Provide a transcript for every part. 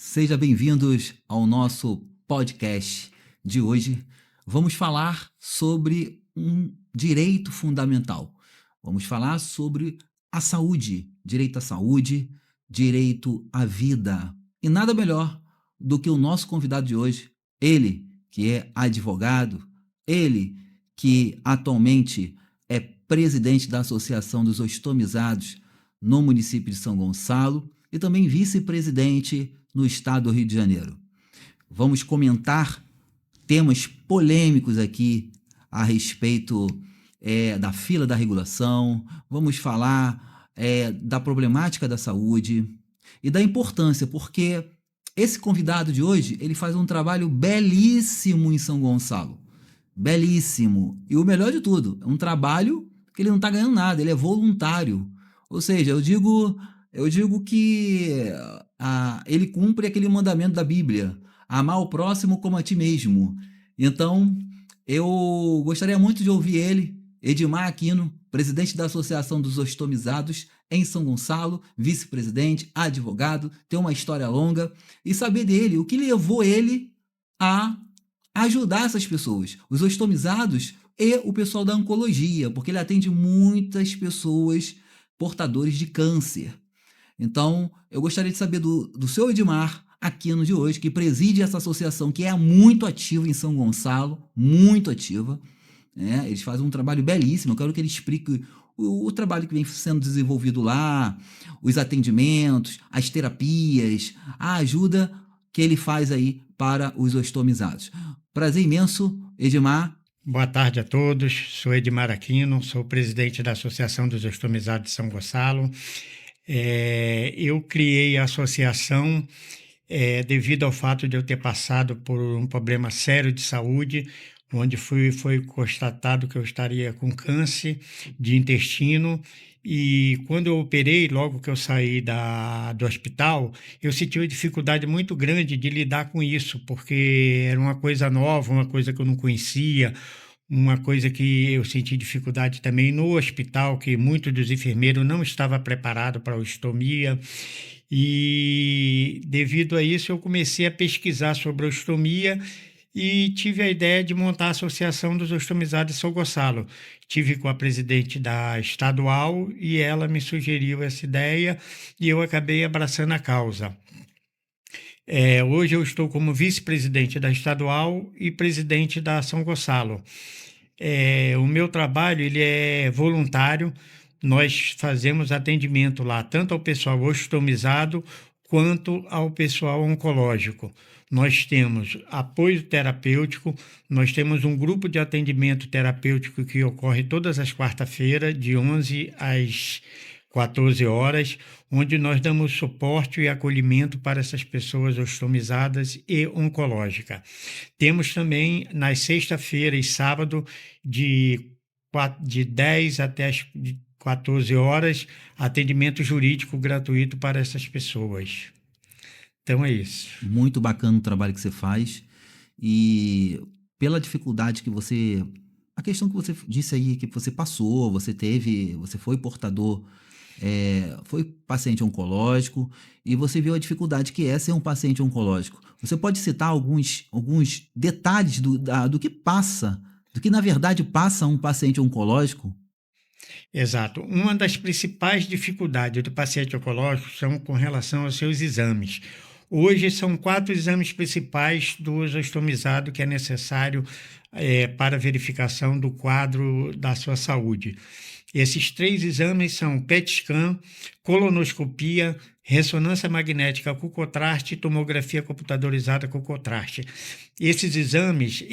Sejam bem-vindos ao nosso podcast de hoje. Vamos falar sobre um direito fundamental. Vamos falar sobre a saúde, direito à saúde, direito à vida. E nada melhor do que o nosso convidado de hoje, ele que é advogado, ele que atualmente é presidente da Associação dos Ostomizados no município de São Gonçalo e também vice-presidente no estado do Rio de Janeiro. Vamos comentar temas polêmicos aqui a respeito da fila da regulação, vamos falar da problemática da saúde e da importância, porque esse convidado de hoje, ele faz um trabalho belíssimo em São Gonçalo, belíssimo, e o melhor de tudo, é um trabalho que ele não está ganhando nada, ele é voluntário, ou seja, eu digo que ele cumpre aquele mandamento da Bíblia, amar o próximo como a ti mesmo. Então, eu gostaria muito de ouvir ele, Edmar Aquino, presidente da Associação dos Ostomizados em São Gonçalo, vice-presidente, advogado, tem uma história longa, e saber dele o que levou ele a ajudar essas pessoas, os ostomizados e o pessoal da oncologia, porque ele atende muitas pessoas portadores de câncer. Então, eu gostaria de saber do seu Edmar Aquino de hoje, que preside essa associação que é muito ativa em São Gonçalo, muito ativa. Eles fazem um trabalho belíssimo. Eu quero que ele explique o trabalho que vem sendo desenvolvido lá, os atendimentos, as terapias, a ajuda que ele faz aí para os ostomizados. Prazer imenso, Edmar. Boa tarde a todos, sou Edmar Aquino, sou presidente da Associação dos Ostomizados de São Gonçalo. Eu criei a associação devido ao fato de eu ter passado por um problema sério de saúde, onde foi constatado que eu estaria com câncer de intestino. E quando eu operei, logo que eu saí do hospital, eu senti uma dificuldade muito grande de lidar com isso, porque era uma coisa nova, uma coisa que eu não conhecia, uma coisa que eu senti dificuldade também no hospital, que muitos dos enfermeiros não estavam preparados para a ostomia. E devido a isso, eu comecei a pesquisar sobre a ostomia e tive a ideia de montar a Associação dos Ostomizados de São Gonçalo. Tive com a presidente da estadual e ela me sugeriu essa ideia e eu acabei abraçando a causa. Hoje eu estou como vice-presidente da estadual e presidente da São Gonçalo. O meu trabalho ele é voluntário, nós fazemos atendimento lá tanto ao pessoal ostomizado quanto ao pessoal oncológico. Nós temos apoio terapêutico, nós temos um grupo de atendimento terapêutico que ocorre todas as quarta-feiras, de 11 às 14 horas, onde nós damos suporte e acolhimento para essas pessoas ostomizadas e oncológicas. Temos também, nas sexta-feiras e sábado, de 10 até as 14 horas, atendimento jurídico gratuito para essas pessoas. Então é isso. Muito bacana o trabalho que você faz e pela dificuldade que você... A questão que você disse aí, que você passou, você foi portador, foi paciente oncológico e você viu a dificuldade que é ser um paciente oncológico. Você pode citar alguns detalhes do que passa, do que na verdade passa um paciente oncológico? Exato. Uma das principais dificuldades do paciente oncológico são com relação aos seus exames. Hoje são 4 exames principais do ostomizado que é necessário para verificação do quadro da sua saúde. Esses 3 exames são PET scan, colonoscopia, ressonância magnética com contraste e tomografia computadorizada com contraste. Esses exames,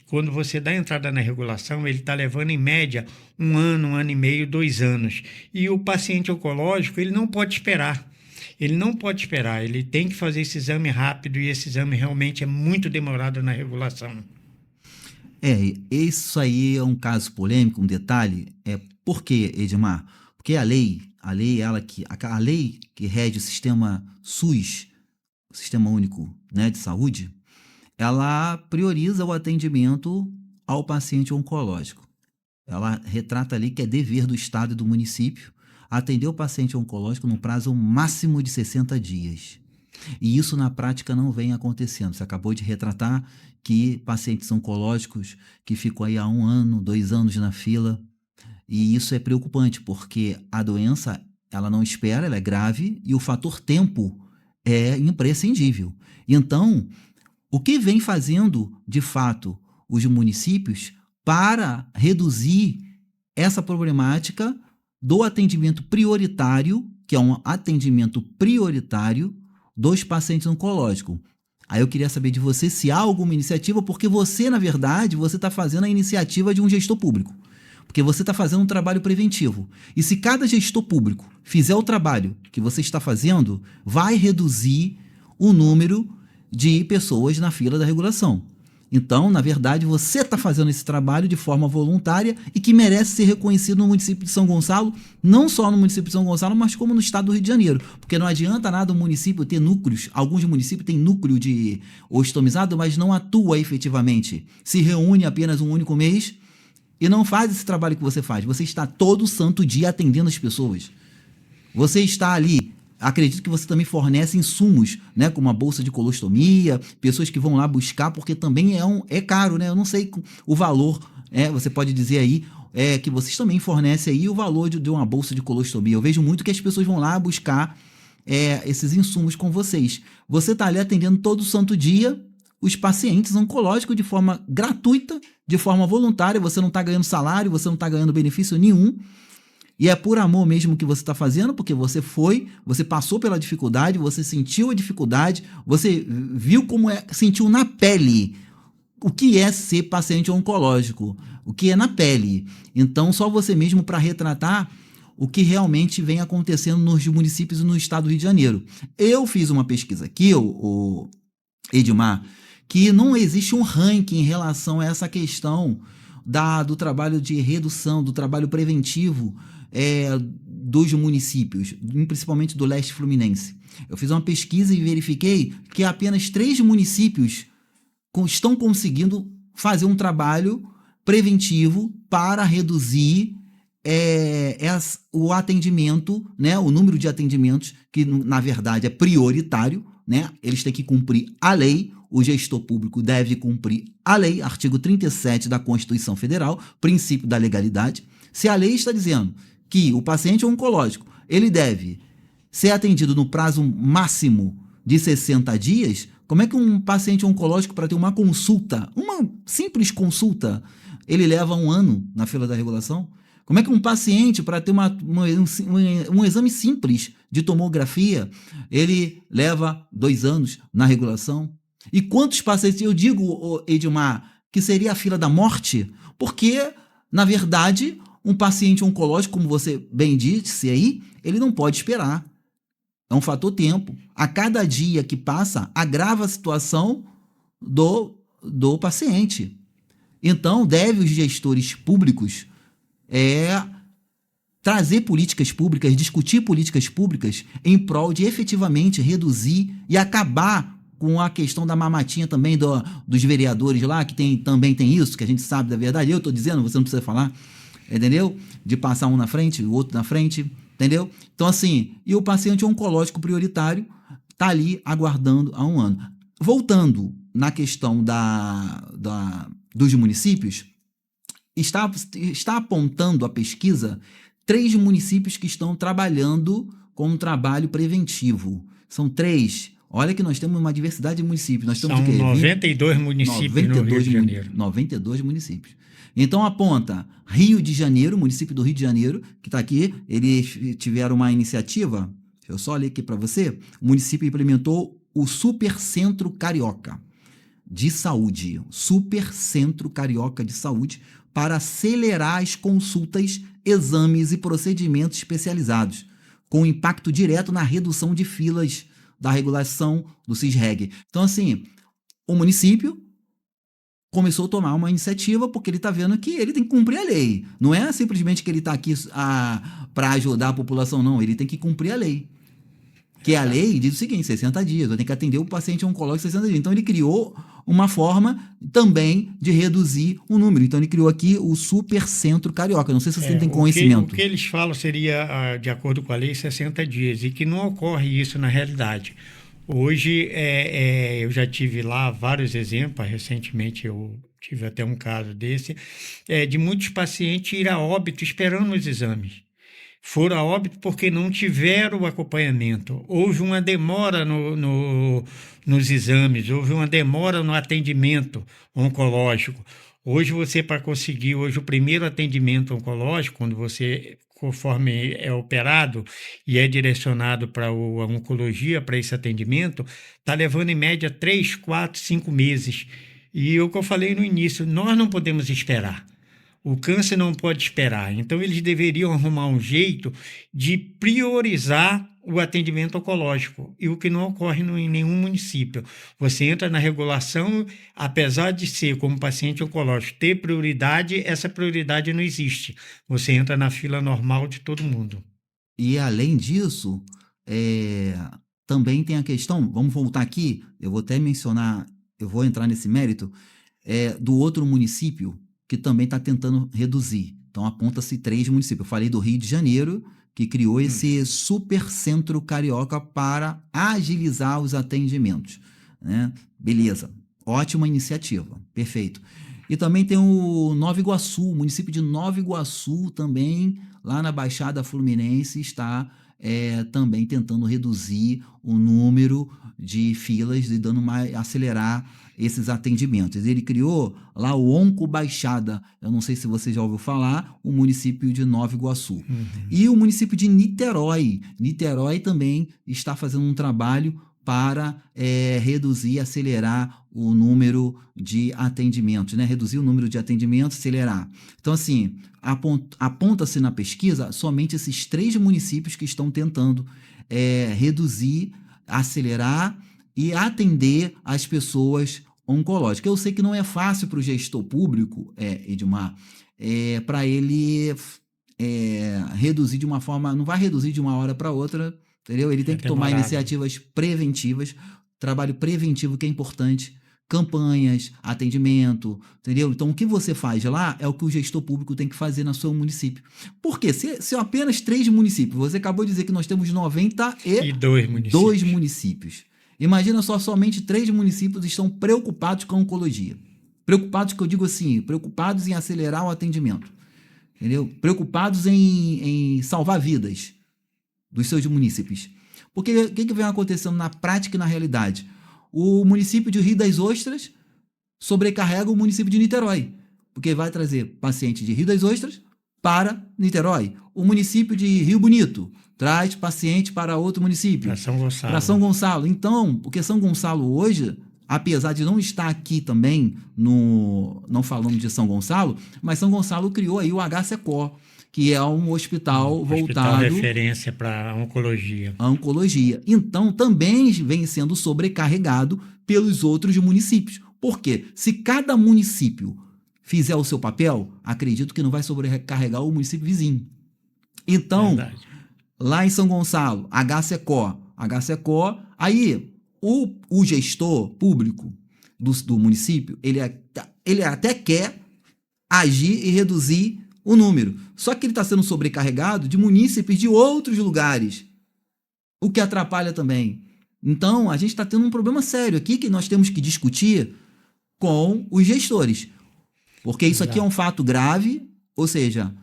quando você dá entrada na regulação, ele está levando em média 1 ano, 1 ano e meio, 2 anos. E o paciente oncológico, ele não pode esperar. Ele tem que fazer esse exame rápido e esse exame realmente é muito demorado na regulação. Isso aí é um caso polêmico, um detalhe. Por quê, Edmar? Porque a lei que rege o sistema SUS, o Sistema Único, né, de Saúde, ela prioriza o atendimento ao paciente oncológico. Ela retrata ali que é dever do Estado e do município atender o paciente oncológico no prazo máximo de 60 dias. E isso na prática não vem acontecendo. Você acabou de retratar que pacientes oncológicos que ficam aí há 1 ano, 2 anos na fila, e isso é preocupante, porque a doença, ela não espera, ela é grave, e o fator tempo é imprescindível. Então, o que vem fazendo, de fato, os municípios para reduzir essa problemática do atendimento prioritário, que é um atendimento prioritário dos pacientes oncológicos? Aí eu queria saber de você se há alguma iniciativa, porque você, na verdade, você está fazendo a iniciativa de um gestor público. Porque você está fazendo um trabalho preventivo. E se cada gestor público fizer o trabalho que você está fazendo, vai reduzir o número de pessoas na fila da regulação. Então, na verdade, você está fazendo esse trabalho de forma voluntária e que merece ser reconhecido no município de São Gonçalo, não só no município de São Gonçalo, mas como no estado do Rio de Janeiro. Porque não adianta nada o município ter núcleos, alguns municípios têm núcleo de ostomizado, mas não atua efetivamente. Se reúne apenas um único mês e não faz esse trabalho que você faz. Você está todo santo dia atendendo as pessoas. Você está ali. Acredito que você também fornece insumos, né, como a bolsa de colostomia, pessoas que vão lá buscar, porque também é caro, né? Eu não sei o valor, você pode dizer aí que vocês também fornecem aí o valor de uma bolsa de colostomia. Eu vejo muito que as pessoas vão lá buscar esses insumos com vocês. Você está ali atendendo todo santo dia os pacientes oncológicos de forma gratuita, de forma voluntária, você não está ganhando salário, você não está ganhando benefício nenhum. E é por amor mesmo que você está fazendo, porque você passou pela dificuldade, você sentiu a dificuldade, você viu sentiu na pele o que é ser paciente oncológico, o que é na pele. Então, só você mesmo para retratar o que realmente vem acontecendo nos municípios e no estado do Rio de Janeiro. Eu fiz uma pesquisa aqui, o Edmar, que não existe um ranking em relação a essa questão do trabalho de redução, do trabalho preventivo dos municípios, principalmente do leste fluminense. Eu fiz uma pesquisa e verifiquei que apenas 3 municípios estão conseguindo fazer um trabalho preventivo para reduzir o atendimento, né, o número de atendimentos, que na verdade é prioritário, né? Eles têm que cumprir a lei. O gestor público deve cumprir a lei, artigo 37 da Constituição Federal, princípio da legalidade. Se a lei está dizendo que o paciente oncológico ele deve ser atendido no prazo máximo de 60 dias, como é que um paciente oncológico, para ter uma consulta, uma simples consulta, ele leva 1 ano na fila da regulação? Como é que um paciente, para ter um exame simples de tomografia, ele leva 2 anos na regulação? E quantos pacientes, eu digo, Edmar, que seria a fila da morte? Porque, na verdade, um paciente oncológico, como você bem disse aí, ele não pode esperar. É um fator tempo. A cada dia que passa, agrava a situação do paciente. Então, deve os gestores públicos trazer políticas públicas, discutir políticas públicas em prol de efetivamente reduzir e acabar com a questão da mamatinha também dos vereadores lá, que também tem isso, que a gente sabe da verdade. Eu estou dizendo, você não precisa falar, entendeu? De passar um na frente, o outro na frente, entendeu? Então, assim, e o paciente oncológico prioritário está ali aguardando há 1 ano. Voltando na questão dos municípios, está apontando a pesquisa 3 municípios que estão trabalhando com um trabalho preventivo. São 3. Olha que nós temos uma diversidade de municípios. Nós temos São 92 municípios no Rio de Janeiro. 92 municípios. Então aponta Rio de Janeiro, município do Rio de Janeiro, que está aqui, eles tiveram uma iniciativa, deixa eu só ler aqui para você, o município implementou o Supercentro Carioca de Saúde, Supercentro Carioca de Saúde, para acelerar as consultas, exames e procedimentos especializados, com impacto direto na redução de filas da regulação do CISREG. Então, assim, o município começou a tomar uma iniciativa porque ele está vendo que ele tem que cumprir a lei. Não é simplesmente que ele está aqui para ajudar a população, não. Ele tem que cumprir a lei. Que a lei diz o seguinte, 60 dias. Eu tenho que atender o paciente oncológico 60 dias. Então, ele criou uma forma também de reduzir o número. Então, ele criou aqui o Supercentro Carioca. Não sei se você tem conhecimento. O que eles falam seria, de acordo com a lei, 60 dias. E que não ocorre isso na realidade. Hoje, eu já tive lá vários exemplos, recentemente eu tive até um caso desse, de muitos pacientes ir a óbito esperando os exames. Foram a óbito porque não tiveram o acompanhamento. Houve uma demora nos exames, houve uma demora no atendimento oncológico. Hoje para conseguir hoje o primeiro atendimento oncológico, quando você, conforme é operado e é direcionado para a oncologia, para esse atendimento, está levando em média 3, 4, 5 meses. E o que eu falei no início, nós não podemos esperar. O câncer não pode esperar. Então, eles deveriam arrumar um jeito de priorizar o atendimento oncológico, e o que não ocorre em nenhum município. Você entra na regulação, apesar de ser, como paciente oncológico, ter prioridade, essa prioridade não existe. Você entra na fila normal de todo mundo. E além disso, é, também tem a questão, vamos voltar aqui, eu vou até mencionar, eu vou entrar nesse mérito, do outro município que também está tentando reduzir. Então aponta-se 3 municípios. Eu falei do Rio de Janeiro, que criou esse super centro carioca para agilizar os atendimentos, né? Beleza, ótima iniciativa, perfeito. E também tem o Nova Iguaçu, o município de Nova Iguaçu também, lá na Baixada Fluminense, está também tentando reduzir o número de filas e dando acelerar esses atendimentos. Ele criou lá o Onco Baixada, eu não sei se você já ouviu falar, o município de Nova Iguaçu. E o município de Niterói. Niterói também está fazendo um trabalho para reduzir, acelerar o número de atendimentos, né? Reduzir o número de atendimentos, acelerar. Então, assim, aponta-se na pesquisa somente esses 3 municípios que estão tentando reduzir, acelerar e atender as pessoas oncológicas. Eu sei que não é fácil para o gestor público, Edmar, para ele reduzir de uma forma, não vai reduzir de uma hora para outra, entendeu? Ele tem que tomar iniciativas preventivas, trabalho preventivo que é importante, campanhas, atendimento, entendeu? Então, o que você faz lá é o que o gestor público tem que fazer no seu município. Por quê? Se apenas 3 municípios, você acabou de dizer que nós temos 92 municípios. Imagina só, somente 3 municípios estão preocupados com a oncologia. Preocupados, que eu digo assim, preocupados em acelerar o atendimento, entendeu? Preocupados em salvar vidas dos seus munícipes. Porque o que vem acontecendo na prática e na realidade? O município de Rio das Ostras sobrecarrega o município de Niterói, porque vai trazer paciente de Rio das Ostras para Niterói. O município de Rio Bonito traz paciente para outro município. Para São Gonçalo. Então, porque São Gonçalo hoje, apesar de não estar aqui também, não falamos de São Gonçalo, mas São Gonçalo criou aí o HCCO, que é um hospital voltado... referência para a oncologia. A oncologia. Então, também vem sendo sobrecarregado pelos outros municípios. Por quê? Se cada município fizer o seu papel, acredito que não vai sobrecarregar o município vizinho. Então, lá em São Gonçalo, HCCO, aí o gestor público do município, ele até quer agir e reduzir o número. Só que ele está sendo sobrecarregado de munícipes de outros lugares, o que atrapalha também. Então, a gente está tendo um problema sério aqui que nós temos que discutir com os gestores. Porque isso aqui é um fato grave, ou seja,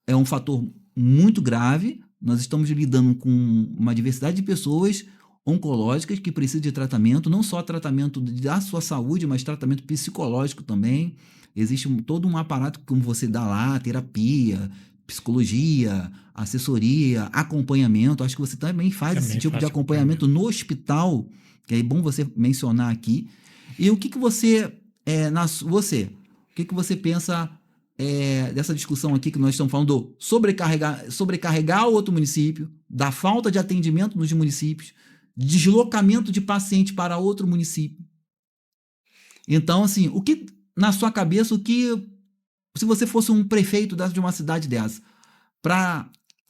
é um fator muito grave. Nós estamos lidando com uma diversidade de pessoas oncológicas que precisam de tratamento, não só tratamento da sua saúde, mas tratamento psicológico também. Existe todo um aparato como você dá lá, terapia, psicologia, assessoria, acompanhamento. Acho que você também faz esse tipo de acompanhamento no hospital, que é bom você mencionar aqui. E o que você, o que você pensa dessa discussão aqui que nós estamos falando do sobrecarregar o outro município, da falta de atendimento nos municípios, deslocamento de paciente para outro município? Então, assim, o que na sua cabeça, se você fosse um prefeito de uma cidade dessa,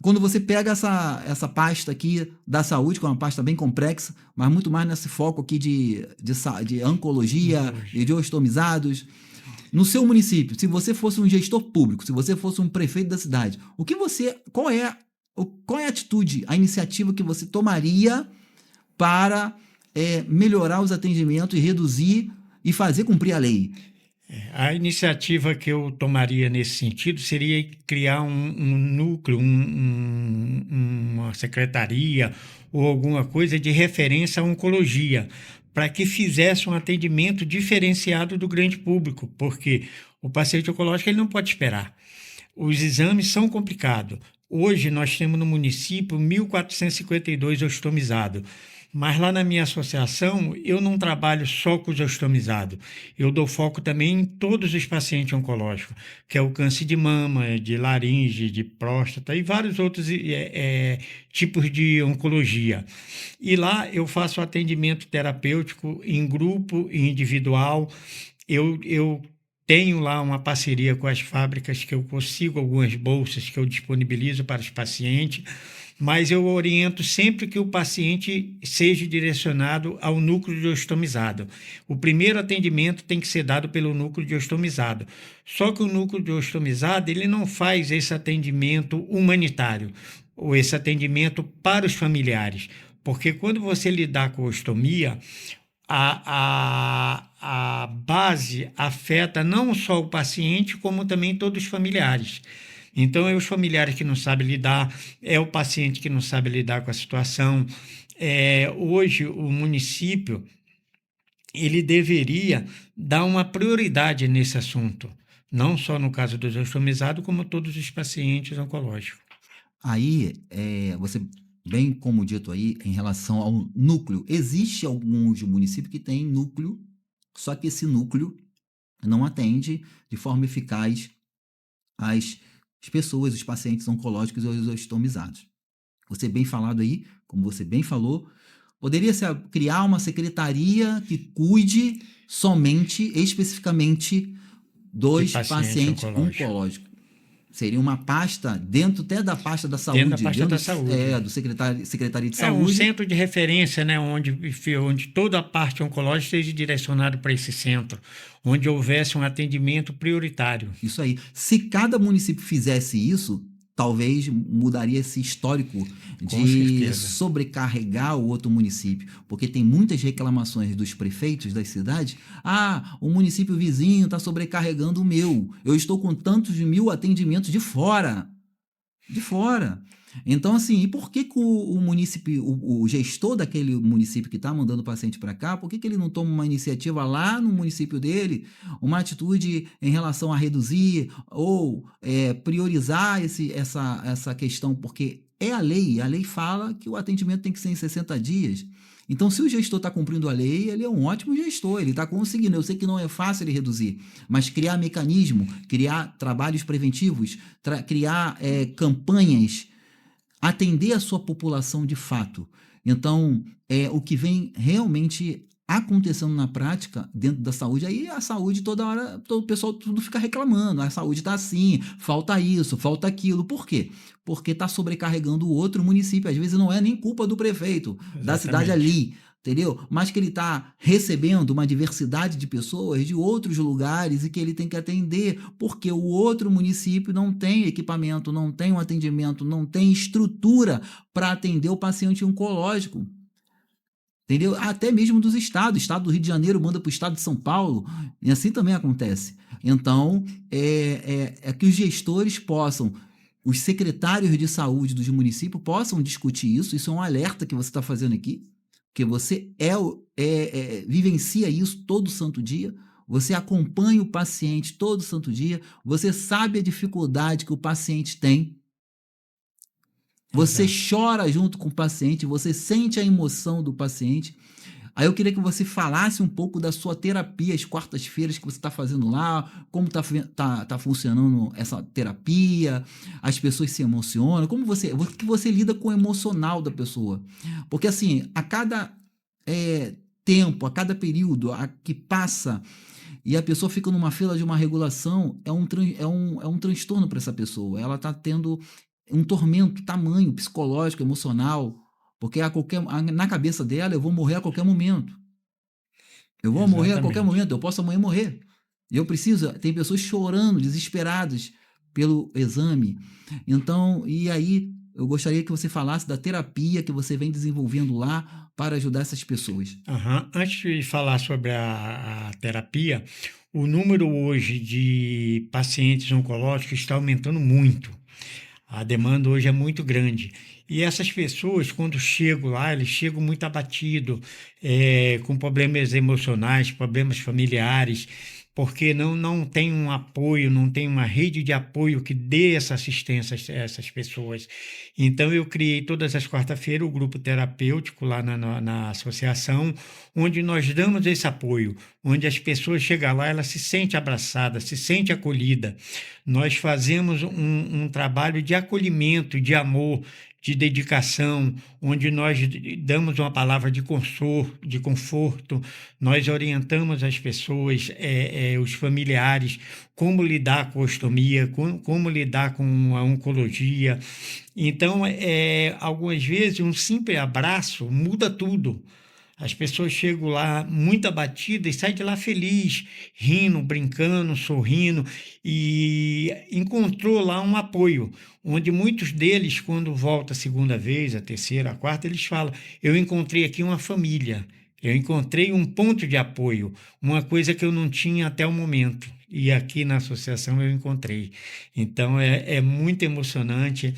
quando você pega essa pasta aqui da saúde, que é uma pasta bem complexa, mas muito mais nesse foco aqui de oncologia e de ostomizados, no seu município, se você fosse um gestor público, se você fosse um prefeito da cidade, qual é a atitude, a iniciativa que você tomaria para melhorar os atendimentos, reduzir e fazer cumprir a lei. A iniciativa que eu tomaria nesse sentido seria criar um núcleo, uma secretaria ou alguma coisa de referência à oncologia, para que fizesse um atendimento diferenciado do grande público, porque o paciente oncológico ele não pode esperar. Os exames são complicados. Hoje nós temos no município 1.452 ostomizados. Mas lá na minha associação, eu não trabalho só com os ostomizados. Eu dou foco também em todos os pacientes oncológicos, que é o câncer de mama, de laringe, de próstata e vários outros tipos de oncologia. E lá eu faço atendimento terapêutico em grupo e individual. Eu tenho lá uma parceria com as fábricas que eu consigo algumas bolsas que eu disponibilizo para os pacientes, mas eu oriento sempre que o paciente seja direcionado ao núcleo de ostomizado. O primeiro atendimento tem que ser dado pelo núcleo de ostomizado. Só que o núcleo de ostomizado ele não faz esse atendimento humanitário, ou esse atendimento para os familiares, porque quando você lidar com ostomia, a base afeta não só o paciente, como também todos os familiares. Então, é os familiares que não sabem lidar, é o paciente que não sabe lidar com a situação. Hoje, o município ele deveria dar uma prioridade nesse assunto, não só no caso dos ostomizados, como todos os pacientes oncológicos. Aí, você, bem como dito aí, em relação ao núcleo, existe alguns municípios que têm núcleo, só que esse núcleo não atende de forma eficaz as pessoas, os pacientes oncológicos e os ostomizados. Você bem falado aí, como você bem falou, poderia criar uma secretaria que cuide somente, especificamente, dos pacientes oncológicos. Seria uma pasta, dentro até da pasta da saúde. Dentro da pasta da saúde. Do Secretaria de Saúde. É um centro de referência, né, onde toda a parte oncológica esteja direcionada para esse centro, onde houvesse um atendimento prioritário. Isso aí. Se cada município fizesse isso, talvez mudaria esse histórico de sobrecarregar o outro município, porque tem muitas reclamações dos prefeitos das cidades. O município vizinho está sobrecarregando o meu. Eu estou com tantos mil atendimentos de fora. Então, assim, e por que o município, o gestor daquele município que está mandando o paciente para cá, por que ele não toma uma iniciativa lá no município dele, uma atitude em relação a reduzir ou priorizar essa questão? Porque a lei fala que o atendimento tem que ser em 60 dias. Então, se o gestor está cumprindo a lei, ele é um ótimo gestor, ele está conseguindo. Eu sei que não é fácil ele reduzir, mas criar mecanismo, criar trabalhos preventivos, criar campanhas, atender a sua população de fato. Então, o que vem realmente acontecendo na prática, dentro da saúde, aí a saúde toda hora, o pessoal tudo fica reclamando, a saúde está assim, falta isso, falta aquilo. Por quê? Porque está sobrecarregando o outro município, às vezes não é nem culpa do prefeito, da cidade ali, entendeu? Mas que ele está recebendo uma diversidade de pessoas de outros lugares e que ele tem que atender, porque o outro município não tem equipamento, não tem um atendimento, não tem estrutura para atender o paciente oncológico. Entendeu? Até mesmo dos estados. O estado do Rio de Janeiro manda para o estado de São Paulo, e assim também acontece. Então, que os gestores possam, os secretários de saúde dos municípios possam discutir isso. Isso é um alerta que você está fazendo aqui, porque você vivencia isso todo santo dia, você acompanha o paciente todo santo dia, você sabe a dificuldade que o paciente tem. Você chora junto com o paciente, você sente a emoção do paciente. Aí eu queria que você falasse um pouco da sua terapia, as quartas-feiras que você está fazendo lá, como tá funcionando essa terapia, as pessoas se emocionam, como que você lida com o emocional da pessoa. Porque assim, a cada tempo, a cada período que passa e a pessoa fica numa fila de uma regulação, é um transtorno para essa pessoa. Ela está tendo um tormento tamanho psicológico, emocional, porque na cabeça dela eu vou morrer a qualquer momento. Eu vou morrer a qualquer momento, eu posso amanhã morrer. Tem pessoas chorando, desesperadas pelo exame. Então, e aí eu gostaria que você falasse da terapia que você vem desenvolvendo lá para ajudar essas pessoas. Aham. Antes de falar sobre a terapia, o número hoje de pacientes oncológicos está aumentando muito. A demanda hoje é muito grande. E essas pessoas, quando chegam lá, eles chegam muito abatidos, com problemas emocionais, problemas familiares, porque não tem um apoio, não tem uma rede de apoio que dê essa assistência a essas pessoas. Então, eu criei todas as quarta-feiras o grupo terapêutico lá na associação, onde nós damos esse apoio, onde as pessoas chegam lá, ela se sente abraçada, se sente acolhida. Nós fazemos um trabalho de acolhimento, de amor, de dedicação, onde nós damos uma palavra de conforto, nós orientamos as pessoas, os familiares, como lidar com a ostomia, como lidar com a oncologia. Então, algumas vezes, um simples abraço muda tudo. As pessoas chegam lá muito abatidas e saem de lá feliz, rindo, brincando, sorrindo, e encontrou lá um apoio, onde muitos deles, quando volta a segunda vez, a terceira, a quarta, eles falam: eu encontrei aqui uma família, eu encontrei um ponto de apoio, uma coisa que eu não tinha até o momento. E aqui na associação eu encontrei. Então é muito emocionante.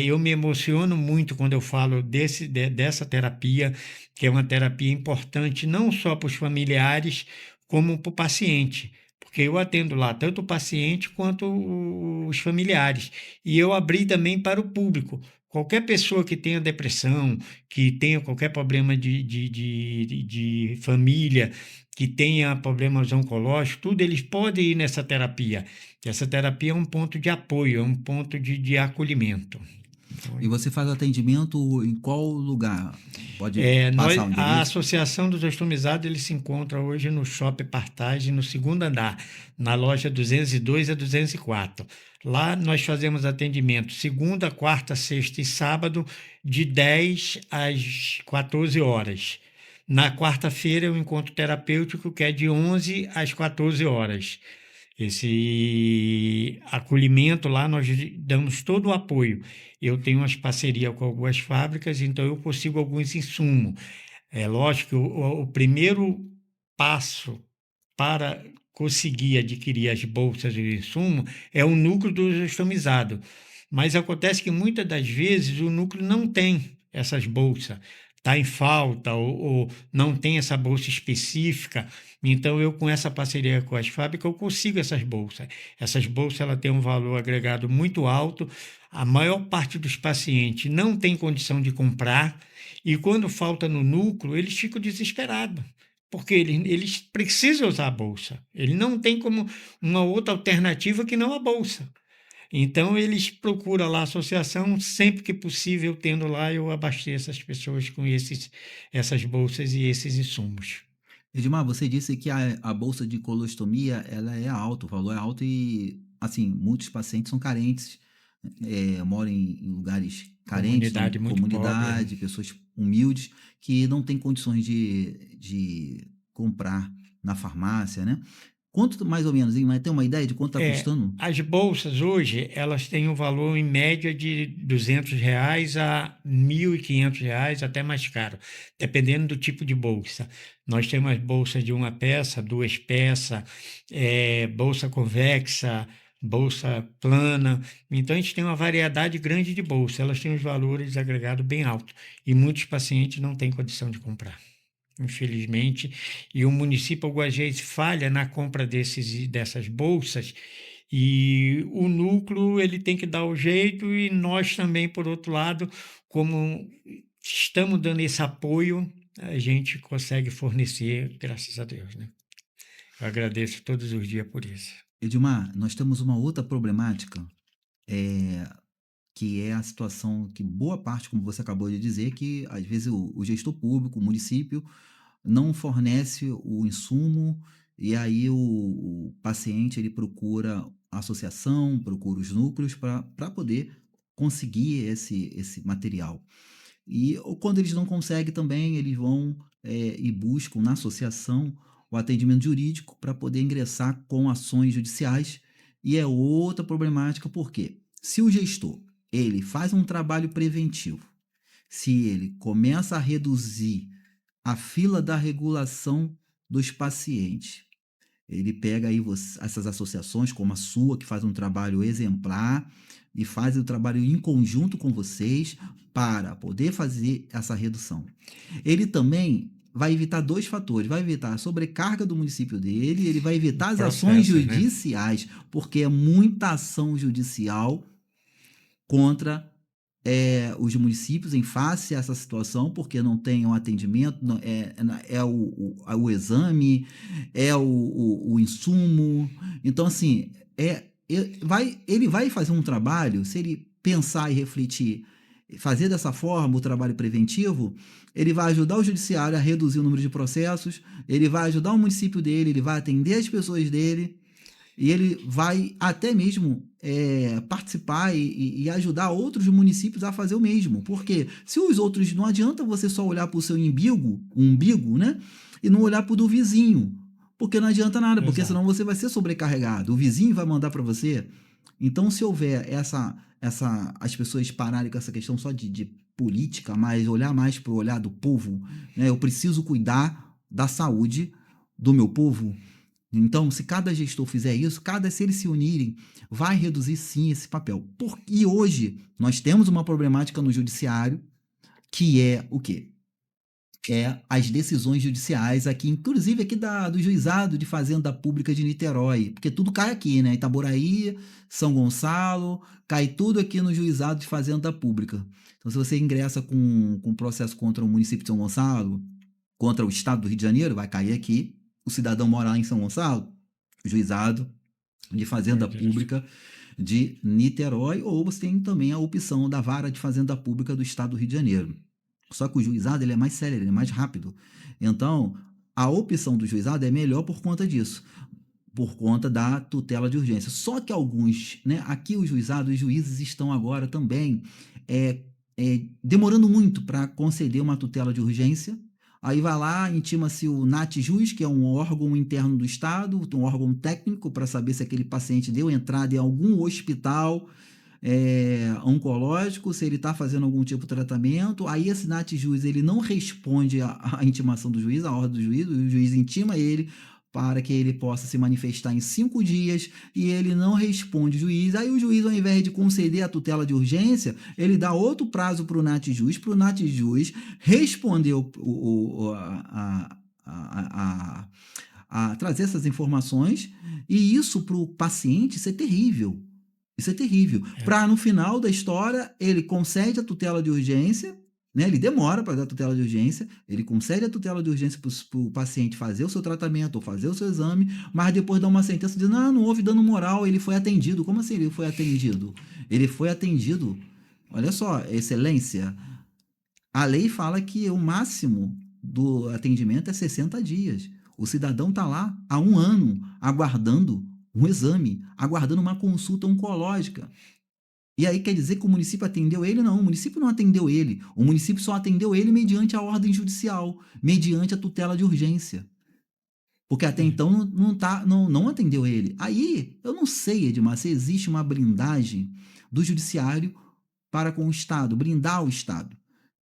Eu me emociono muito quando eu falo dessa terapia, que é uma terapia importante não só para os familiares, como para o paciente. Porque eu atendo lá tanto o paciente quanto os familiares. E eu abri também para o público. Qualquer pessoa que tenha depressão, que tenha qualquer problema de família, que tenha problemas oncológicos, tudo, eles podem ir nessa terapia. Essa terapia é um ponto de apoio, é um ponto de acolhimento. E você faz atendimento em qual lugar? Pode passar o A endereço? Associação dos Ostomizados ele se encontra hoje no Shopping Partage, no segundo andar, na loja 202 a 204. Lá nós fazemos atendimento segunda, quarta, sexta e sábado, de 10 às 14 horas. Na quarta-feira, é o encontro terapêutico, que é de 11 às 14 horas. Esse acolhimento lá, nós damos todo o apoio. Eu tenho umas parcerias com algumas fábricas, então eu consigo alguns insumos. É lógico que o primeiro passo para conseguir adquirir as bolsas e o insumo é o núcleo do customizado. Mas acontece que muitas das vezes o núcleo não tem essas bolsas, está em falta ou não tem essa bolsa específica. Então, eu com essa parceria com as fábricas, eu consigo essas bolsas. Essas bolsas ela têm um valor agregado muito alto. A maior parte dos pacientes não tem condição de comprar e quando falta no núcleo, eles ficam desesperados porque eles precisam usar a bolsa. Ele não tem como uma outra alternativa que não a bolsa. Então, eles procuram lá a associação, sempre que possível, tendo lá, eu abasteço as pessoas com essas bolsas e esses insumos. Edmar, você disse que a bolsa de colostomia ela é alta, o valor é alto e, assim, muitos pacientes são carentes, moram em lugares carentes, Comunidade muito pobre. comunidade, pessoas humildes que não têm condições de comprar na farmácia, né? Quanto mais ou menos, hein? Mas tem uma ideia de quanto está custando? As bolsas hoje, elas têm um valor em média de R$ 200 a R$ 1.500, até mais caro, dependendo do tipo de bolsa. Nós temos bolsas de uma peça, duas peças, bolsa convexa, bolsa plana. Então, a gente tem uma variedade grande de bolsas. Elas têm os valores agregados bem altos e muitos pacientes não têm condição de comprar, infelizmente, e o município algumas vezes falha na compra dessas bolsas, e o núcleo ele tem que dar o jeito, e nós também, por outro lado, como estamos dando esse apoio, a gente consegue fornecer, graças a Deus, né? Eu agradeço todos os dias por isso. Edmar, nós temos uma outra problemática, é, que é a situação que boa parte, como você acabou de dizer, que às vezes o gestor público, o município, não fornece o insumo e aí o paciente ele procura a associação, procura os núcleos para poder conseguir esse material. E ou quando eles não conseguem também, eles vão e buscam na associação o atendimento jurídico para poder ingressar com ações judiciais. E é outra problemática, porque se o gestor ele faz um trabalho preventivo, se ele começa a reduzir a fila da regulação dos pacientes, ele pega aí essas associações como a sua, que faz um trabalho exemplar e faz o trabalho em conjunto com vocês para poder fazer essa redução. Ele também vai evitar 2 fatores, vai evitar a sobrecarga do município dele, ele vai evitar as ações judiciais, né? Porque é muita ação judicial contra os municípios em face a essa situação, porque não tem um atendimento, o exame, o insumo. Então, assim, ele vai fazer um trabalho, se ele pensar e refletir, fazer dessa forma o trabalho preventivo, ele vai ajudar o judiciário a reduzir o número de processos, ele vai ajudar o município dele, ele vai atender as pessoas dele, e ele vai até mesmo participar e ajudar outros municípios a fazer o mesmo. Porque se os outros... Não adianta você só olhar para o seu umbigo, né? E não olhar para o do vizinho. Porque não adianta nada, porque senão você vai ser sobrecarregado. O vizinho vai mandar para você. Então, se houver as pessoas pararem com essa questão só de política, mas olhar mais para o olhar do povo, né? Eu preciso cuidar da saúde do meu povo. Então, se cada gestor fizer isso, se eles se unirem, vai reduzir sim esse papel. E hoje nós temos uma problemática no judiciário, que é o quê? As decisões judiciais aqui, inclusive aqui do Juizado de Fazenda Pública de Niterói, porque tudo cai aqui, né? Itaboraí, São Gonçalo, cai tudo aqui no Juizado de Fazenda Pública. Então, se você ingressa com um processo contra o município de São Gonçalo, contra o Estado do Rio de Janeiro, vai cair aqui. O cidadão mora lá em São Gonçalo, Juizado de Fazenda Pública de Niterói, ou você tem também a opção da Vara de Fazenda Pública do Estado do Rio de Janeiro. Só que o juizado ele é mais célere, ele é mais rápido. Então, a opção do juizado é melhor por conta disso, por conta da tutela de urgência. Só que alguns, né, aqui os juízes estão agora também demorando muito para conceder uma tutela de urgência. Aí vai lá, intima-se o NATJUS, que é um órgão interno do Estado, um órgão técnico para saber se aquele paciente deu entrada em algum hospital oncológico, se ele está fazendo algum tipo de tratamento. Aí esse NATJUS ele não responde à intimação do juiz, à ordem do juiz, o juiz intima ele para que ele possa se manifestar em 5 dias e ele não responde o juiz. Aí o juiz, ao invés de conceder a tutela de urgência, ele dá outro prazo para o NATJUS responder a trazer essas informações, e isso para o paciente, isso é terrível. Isso é terrível. Para no final da história, ele concede a tutela de urgência, né? Ele demora para dar a tutela de urgência, ele concede a tutela de urgência para o paciente fazer o seu tratamento ou fazer o seu exame, mas depois dá uma sentença dizendo, não houve dano moral, ele foi atendido. Como assim ele foi atendido? Ele foi atendido, olha só, excelência, a lei fala que o máximo do atendimento é 60 dias. O cidadão está lá há 1 ano aguardando um exame, aguardando uma consulta oncológica. E aí quer dizer que o município atendeu ele? Não, o município não atendeu ele. O município só atendeu ele mediante a ordem judicial, mediante a tutela de urgência. Porque até então não atendeu ele. Aí, eu não sei, Edmar, se existe uma blindagem do judiciário para com o Estado, blindar o Estado.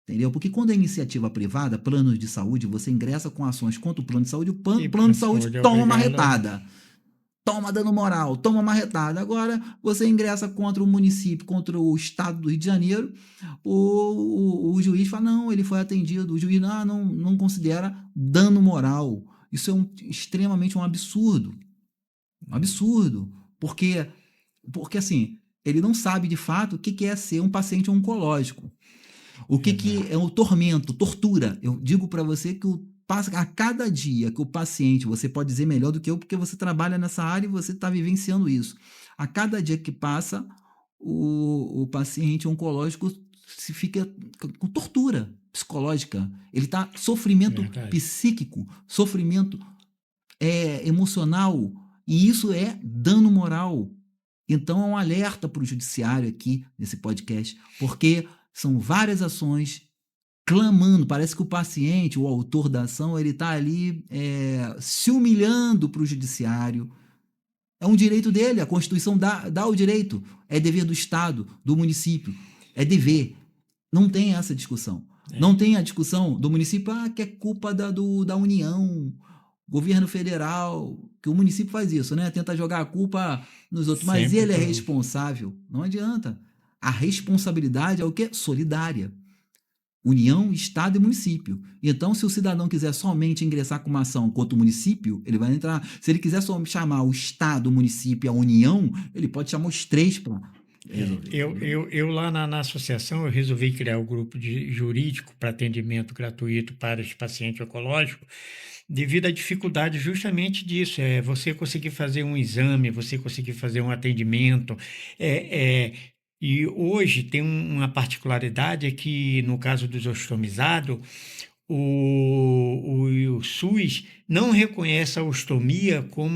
Entendeu? Porque quando é iniciativa privada, planos de saúde, você ingressa com ações contra o plano de saúde, o plano de saúde toma uma retada. Toma dano moral, toma marretada. Agora, você ingressa contra o município, contra o Estado do Rio de Janeiro, o juiz fala, não, ele foi atendido. O juiz não considera dano moral. Isso é extremamente um absurdo. Um absurdo. Porque assim, ele não sabe, de fato, o que é ser um paciente oncológico. O que é o tormento, tortura. Eu digo para você que a cada dia que o paciente, você pode dizer melhor do que eu, porque você trabalha nessa área e você está vivenciando isso. A cada dia que passa, o paciente oncológico se fica com tortura psicológica. Ele está sofrimento psíquico, sofrimento emocional, e isso é dano moral. Então é um alerta para o judiciário aqui nesse podcast, porque são várias ações clamando, parece que o paciente, o autor da ação, ele está ali se humilhando para o judiciário. É um direito dele, a Constituição dá o direito. É dever do Estado, do município. É dever. Não tem essa discussão. Não tem a discussão do município, que é culpa da União, governo federal, que o município faz isso, né? Tenta jogar a culpa nos outros. Mas Sempre ele é pro- responsável. Não adianta. A responsabilidade é o quê? Solidária. União, Estado e município. Então, se o cidadão quiser somente ingressar com uma ação contra o município, ele vai entrar. Se ele quiser só chamar o Estado, o município e a União, ele pode chamar os três para resolver. Eu lá na associação, eu resolvi criar o grupo jurídico para atendimento gratuito para os pacientes oncológicos, devido à dificuldade justamente disso, você conseguir fazer um exame, você conseguir fazer um atendimento, e hoje tem uma particularidade, é que no caso dos ostomizados, o SUS não reconhece a ostomia como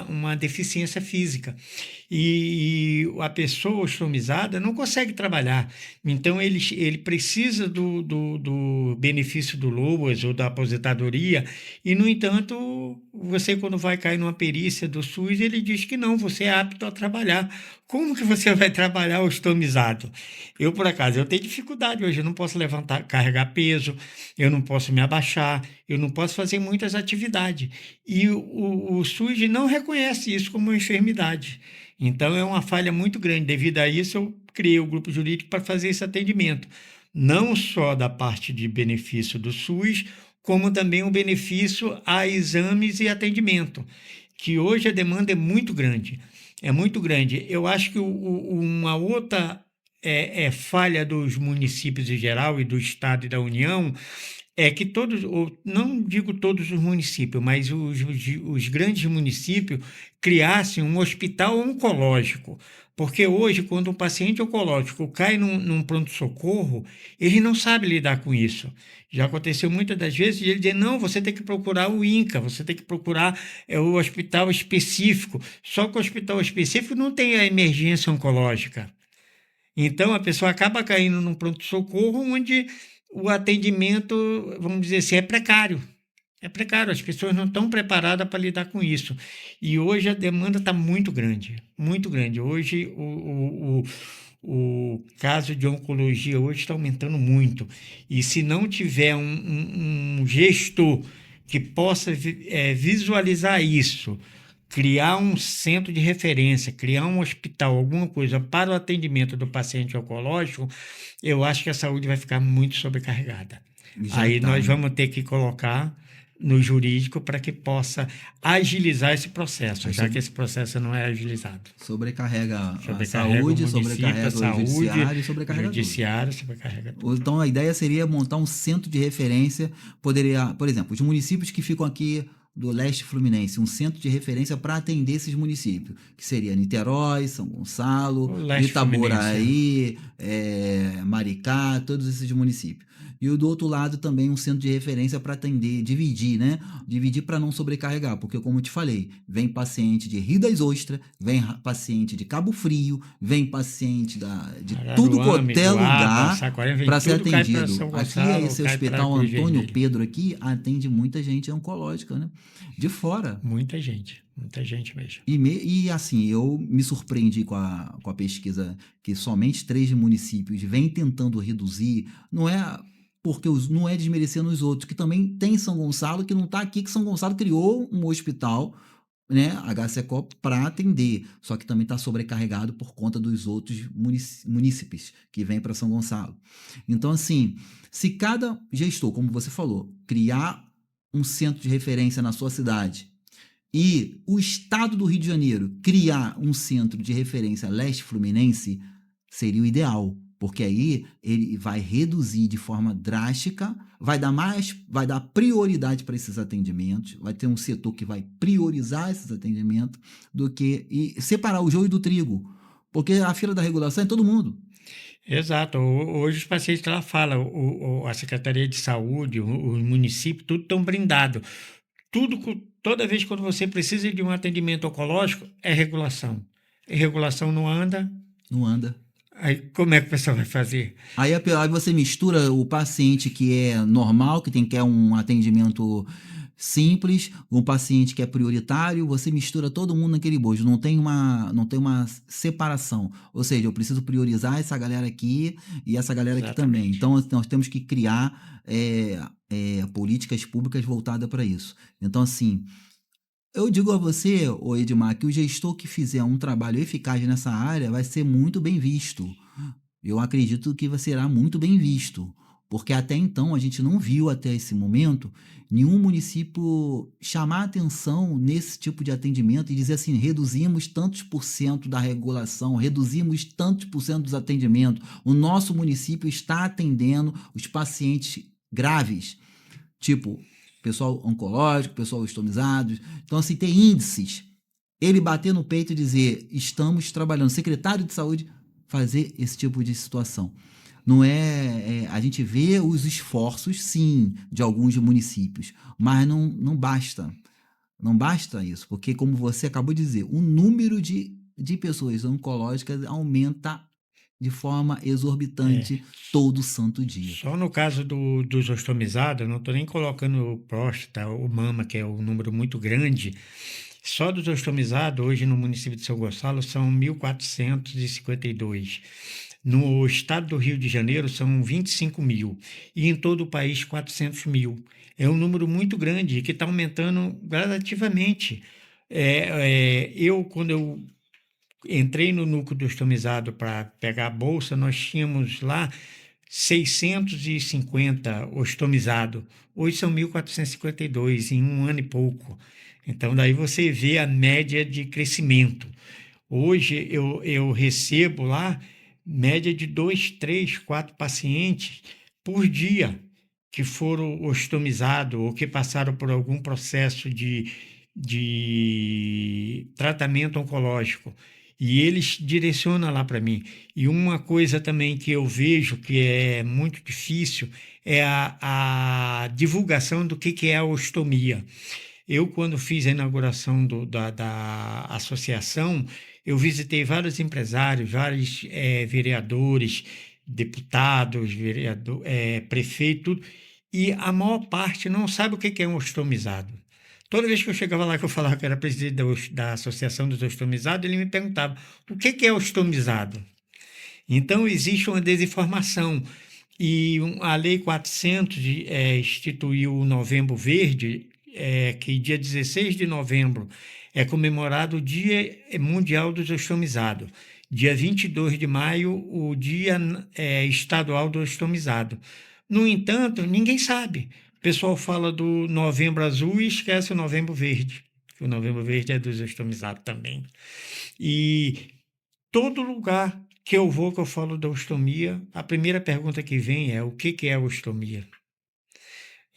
uma deficiência física. E a pessoa ostomizada não consegue trabalhar. Então, ele precisa do benefício do LOAS ou da aposentadoria, e, no entanto, você, quando vai cair numa perícia do SUS, ele diz que não, você é apto a trabalhar. Como que você vai trabalhar ostomizado? Eu, por acaso, eu tenho dificuldade hoje, eu não posso levantar, carregar peso, eu não posso me abaixar, eu não posso fazer muitas atividades. E o SUS não reconhece isso como uma enfermidade. Então, é uma falha muito grande. Devido a isso, eu criei o grupo jurídico para fazer esse atendimento. Não só da parte de benefício do SUS, como também o benefício a exames e atendimento, que hoje a demanda é muito grande. É muito grande. Eu acho que uma outra falha dos municípios em geral e do Estado e da União é que todos, ou não digo todos os municípios, mas os grandes municípios criassem um hospital oncológico. Porque hoje, quando um paciente oncológico cai num pronto-socorro, ele não sabe lidar com isso. Já aconteceu muitas das vezes de ele dizer, não, você tem que procurar o INCA, você tem que procurar o hospital específico. Só que o hospital específico não tem a emergência oncológica. Então, a pessoa acaba caindo num pronto-socorro onde o atendimento, vamos dizer assim, é precário. É precário, as pessoas não estão preparadas para lidar com isso. E hoje a demanda está muito grande, muito grande. Hoje o caso de oncologia hoje está aumentando muito. E se não tiver um gestor que possa visualizar isso, criar um centro de referência, criar um hospital, alguma coisa para o atendimento do paciente oncológico, eu acho que a saúde vai ficar muito sobrecarregada. Aí nós vamos ter que colocar no jurídico para que possa agilizar esse processo, já que esse processo não é agilizado. Sobrecarrega a saúde, sobrecarrega o judiciário e sobrecarrega tudo. Judiciário, sobrecarrega tudo. Então, a ideia seria montar um centro de referência, poderia, por exemplo, os municípios que ficam aqui do leste fluminense, um centro de referência para atender esses municípios, que seria Niterói, São Gonçalo, Itaboraí, Maricá, todos esses municípios. E do outro lado também um centro de referência para atender, dividir, né? Dividir para não sobrecarregar, porque como eu te falei, vem paciente de Rio das Ostras, vem paciente de Cabo Frio, vem paciente de tudo quanto é lugar para ser atendido. Aqui, esse hospital Antônio Pedro aqui atende muita gente oncológica, né? De fora. Muita gente mesmo. E assim, eu me surpreendi com a pesquisa que somente 3 municípios vêm tentando reduzir, não é porque não é desmerecendo os outros, que também tem São Gonçalo, que não está aqui, que São Gonçalo criou um hospital, né, HCCO, para atender, só que também está sobrecarregado por conta dos outros munícipes que vêm para São Gonçalo. Então, assim, se cada gestor, como você falou, criar um centro de referência na sua cidade e o estado do Rio de Janeiro criar um centro de referência leste fluminense, seria o ideal, porque aí ele vai reduzir de forma drástica, vai dar prioridade para esses atendimentos, vai ter um setor que vai priorizar esses atendimentos e separar o joio do trigo, porque a fila da regulação é todo mundo. Exato. Hoje os pacientes lá falam, a Secretaria de Saúde, os municípios, tudo estão blindados. Toda vez que você precisa de um atendimento oncológico, é regulação. E regulação não anda. Não anda. Aí como é que o pessoal vai fazer? Aí você mistura o paciente que é normal, que quer um atendimento simples, um paciente que é prioritário, você mistura todo mundo naquele bojo, não tem uma separação. Ou seja, eu preciso priorizar essa galera aqui e essa galera aqui também. Exatamente. Então, nós temos que criar políticas públicas voltadas para isso. Então, assim, eu digo a você, ô Edmar, que o gestor que fizer um trabalho eficaz nessa área vai ser muito bem visto. Eu acredito que será muito bem visto, porque até então a gente não viu até esse momento nenhum município chamar atenção nesse tipo de atendimento e dizer assim, reduzimos tantos por cento da regulação, reduzimos tantos por cento dos atendimentos. O nosso município está atendendo os pacientes graves, tipo pessoal oncológico, pessoal estomizado. Então, assim, tem índices. Ele bater no peito e dizer, estamos trabalhando. Secretário de Saúde fazer esse tipo de situação. Não a gente vê os esforços, sim, de alguns municípios, mas não basta. Não basta isso, porque, como você acabou de dizer, o número de pessoas oncológicas aumenta de forma É, exorbitante todo santo dia. só no caso dos ostomizados, eu não estou nem colocando o próstata ou mama, que é um número muito grande. Só dos ostomizados, hoje no município de São Gonçalo, são 1.452. No estado do Rio de Janeiro, são 25 mil. E em todo o país, 400 mil. É um número muito grande e que está aumentando gradativamente. Quando eu entrei no núcleo do ostomizado para pegar a bolsa, nós tínhamos lá 650 ostomizados. Hoje são 1.452 em um ano e pouco. Então, daí você vê a média de crescimento. Hoje eu recebo lá média de 2, 3, 4 pacientes por dia que foram ostomizados ou que passaram por algum processo de tratamento oncológico. E eles direcionam lá para mim. E uma coisa também que eu vejo que é muito difícil é a divulgação do que é a ostomia. Eu, quando fiz a inauguração da associação, eu visitei vários empresários, vários vereadores, deputados, prefeito, e a maior parte não sabe o que é um ostomizado. Toda vez que eu chegava lá, que eu falava que era presidente da Associação dos Ostomizados, ele me perguntava o que é ostomizado. Então, existe uma desinformação. E a Lei 400 instituiu o Novembro Verde, que dia 16 de novembro é comemorado o Dia Mundial dos Ostomizados. Dia 22 de maio, o Dia Estadual do Ostomizado. No entanto, ninguém sabe. O pessoal fala do Novembro Azul e esquece o Novembro Verde. O Novembro Verde é dos ostomizados também. E todo lugar que eu vou, que eu falo da ostomia, a primeira pergunta que vem é o que é a ostomia?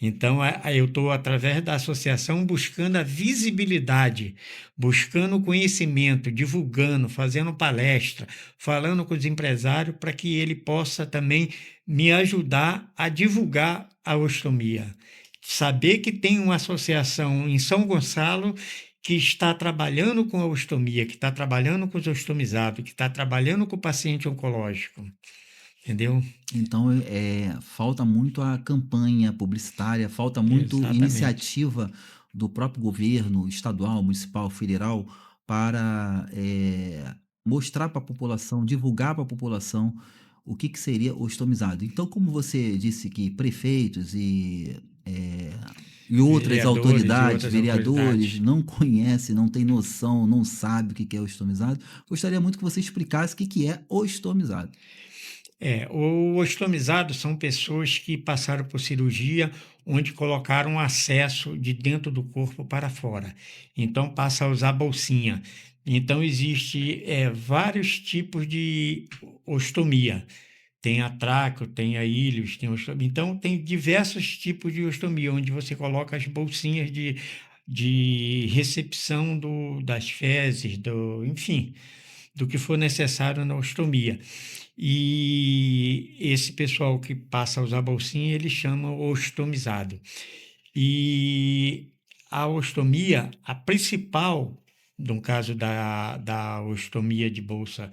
Então, eu estou, através da associação, buscando a visibilidade, buscando conhecimento, divulgando, fazendo palestra, falando com os empresários para que ele possa também me ajudar a divulgar a ostomia. Saber que tem uma associação em São Gonçalo que está trabalhando com a ostomia, que está trabalhando com os ostomizados, que está trabalhando com o paciente oncológico. Entendeu? Então, falta muito a campanha publicitária, falta muito Exatamente. iniciativa do próprio governo estadual, municipal, federal, para mostrar para a população, divulgar para a população o que seria o estomizado. Então, como você disse que prefeitos e outras Vereadores e autoridades, outras vereadores, autoridades. não conhecem, não têm noção, não sabem o que é o estomizado, gostaria muito que você explicasse o que é o estomizado. O ostomizado são pessoas que passaram por cirurgia onde colocaram acesso de dentro do corpo para fora. Então passa a usar bolsinha. Então existe vários tipos de ostomia. Tem a traco, tem a íleos, tem ostomia. Então tem diversos tipos de ostomia, onde você coloca as bolsinhas de recepção das fezes, enfim, do que for necessário na ostomia. E esse pessoal que passa a usar bolsinha, ele chama ostomizado. E a ostomia, a principal, no caso da ostomia de bolsa,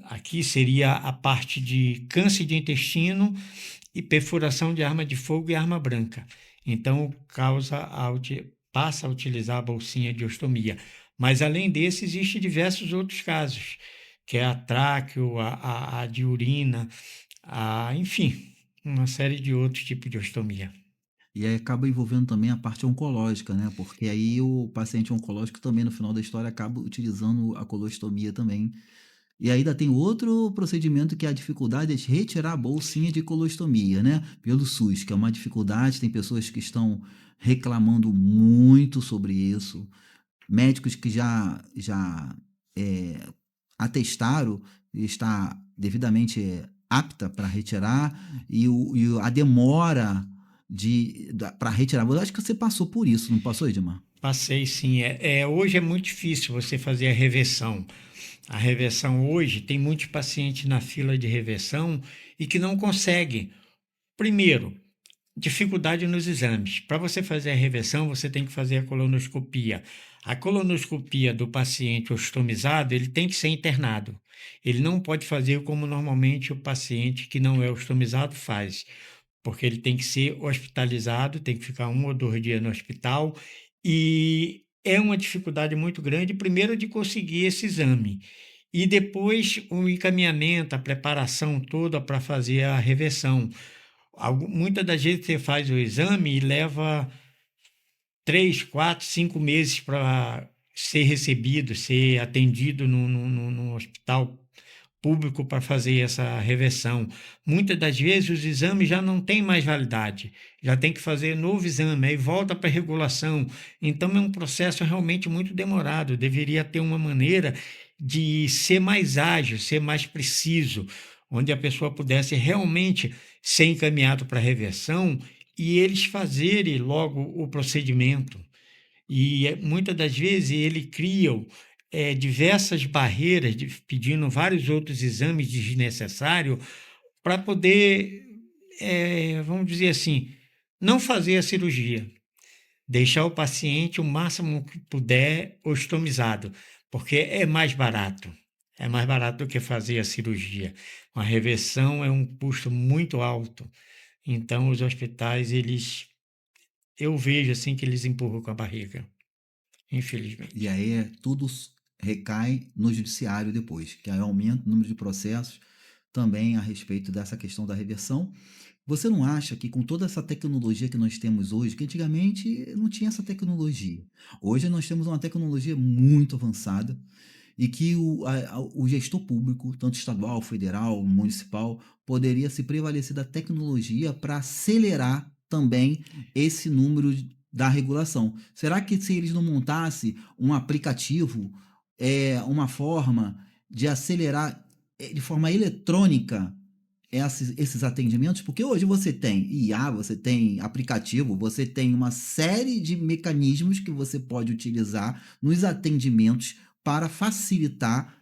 aqui seria a parte de câncer de intestino e perfuração de arma de fogo e arma branca. Então, passa a utilizar a bolsinha de ostomia. Mas, além desse, existem diversos outros casos, que é a tráqueo, a de urina, enfim, uma série de outros tipos de ostomia. E aí acaba envolvendo também a parte oncológica, né? Porque aí o paciente oncológico também, no final da história, acaba utilizando a colostomia também. E ainda tem outro procedimento que é a dificuldade de retirar a bolsinha de colostomia, né? Pelo SUS, que é uma dificuldade. Tem pessoas que estão reclamando muito sobre isso. Médicos que já é, atestaram está devidamente apta para retirar a demora para retirar. Eu acho que você passou por isso, não passou, Edmar? Passei sim. Hoje é muito difícil você fazer a reversão. A reversão hoje, tem muitos pacientes na fila de reversão e que não conseguem. Primeiro, dificuldade nos exames. Para você fazer a reversão, você tem que fazer a colonoscopia. A colonoscopia do paciente ostomizado, ele tem que ser internado. Ele não pode fazer como normalmente o paciente que não é ostomizado faz, porque ele tem que ser hospitalizado, tem que ficar 1 ou 2 dias no hospital, e é uma dificuldade muito grande, primeiro, de conseguir esse exame, e depois o encaminhamento, a preparação toda para fazer a reversão. Muitas das vezes você faz o exame e leva 3, 4, 5 meses para ser recebido, ser atendido no hospital público para fazer essa reversão. Muitas das vezes os exames já não têm mais validade, já tem que fazer novo exame, aí volta para a regulação. Então é um processo realmente muito demorado, deveria ter uma maneira de ser mais ágil, ser mais preciso, onde a pessoa pudesse realmente ser encaminhado para a reversão e eles fazerem logo o procedimento. E muitas das vezes ele criam diversas barreiras, pedindo vários outros exames desnecessários para poder, vamos dizer assim, não fazer a cirurgia, deixar o paciente o máximo que puder ostomizado, porque é mais barato do que fazer a cirurgia. Uma reversão é um custo muito alto, então os hospitais, eu vejo assim que eles empurram com a barriga, E infelizmente. aí tudo recai no judiciário depois, que aí aumenta o número de processos também a respeito dessa questão da reversão. Você não acha que com toda essa tecnologia que nós temos hoje, que antigamente não tinha essa tecnologia, hoje nós temos uma tecnologia muito avançada e que o gestor público, tanto estadual, federal, municipal, poderia se prevalecer da tecnologia para acelerar também esse número da regulação? Será que se eles não montassem um aplicativo, uma forma de acelerar de forma eletrônica esses atendimentos? Porque hoje você tem IA, você tem aplicativo, você tem uma série de mecanismos que você pode utilizar nos atendimentos para facilitar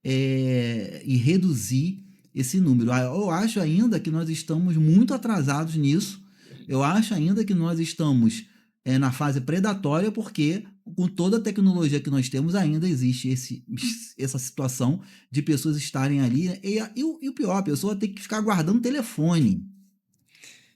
e reduzir esse número. Eu acho ainda que nós estamos muito atrasados nisso. Eu acho ainda que nós estamos na fase predatória, porque com toda a tecnologia que nós temos, ainda existe essa situação de pessoas estarem ali. E o pior, a pessoa tem que ficar guardando telefone.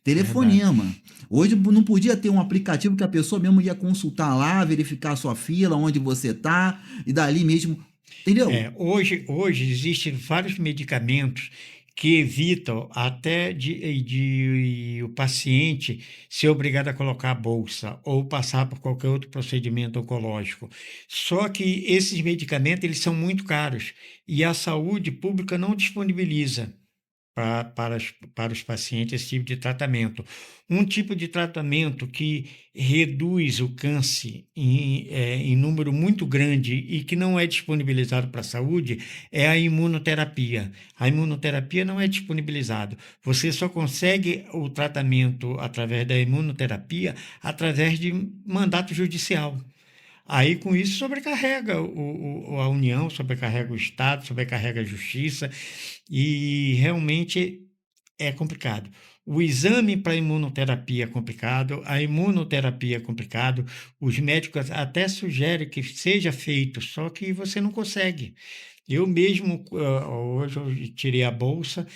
Verdade. Telefonema. Hoje não podia ter um aplicativo que a pessoa mesmo ia consultar lá, verificar a sua fila, onde você está, e dali mesmo. Entendeu? Hoje existem vários medicamentos que evitam até de o paciente ser obrigado a colocar a bolsa ou passar por qualquer outro procedimento oncológico. Só que esses medicamentos eles são muito caros e a saúde pública não disponibiliza para os pacientes esse tipo de tratamento. Um tipo de tratamento que reduz o câncer em número muito grande e que não é disponibilizado para a saúde é a imunoterapia. A imunoterapia não é disponibilizado. Você só consegue o tratamento através da imunoterapia através de mandato judicial. Aí, com isso, sobrecarrega a União, sobrecarrega o Estado, sobrecarrega a Justiça, e realmente é complicado. O exame para imunoterapia é complicado, a imunoterapia é complicado, os médicos até sugerem que seja feito, só que você não consegue. Eu mesmo, hoje eu tirei a bolsa,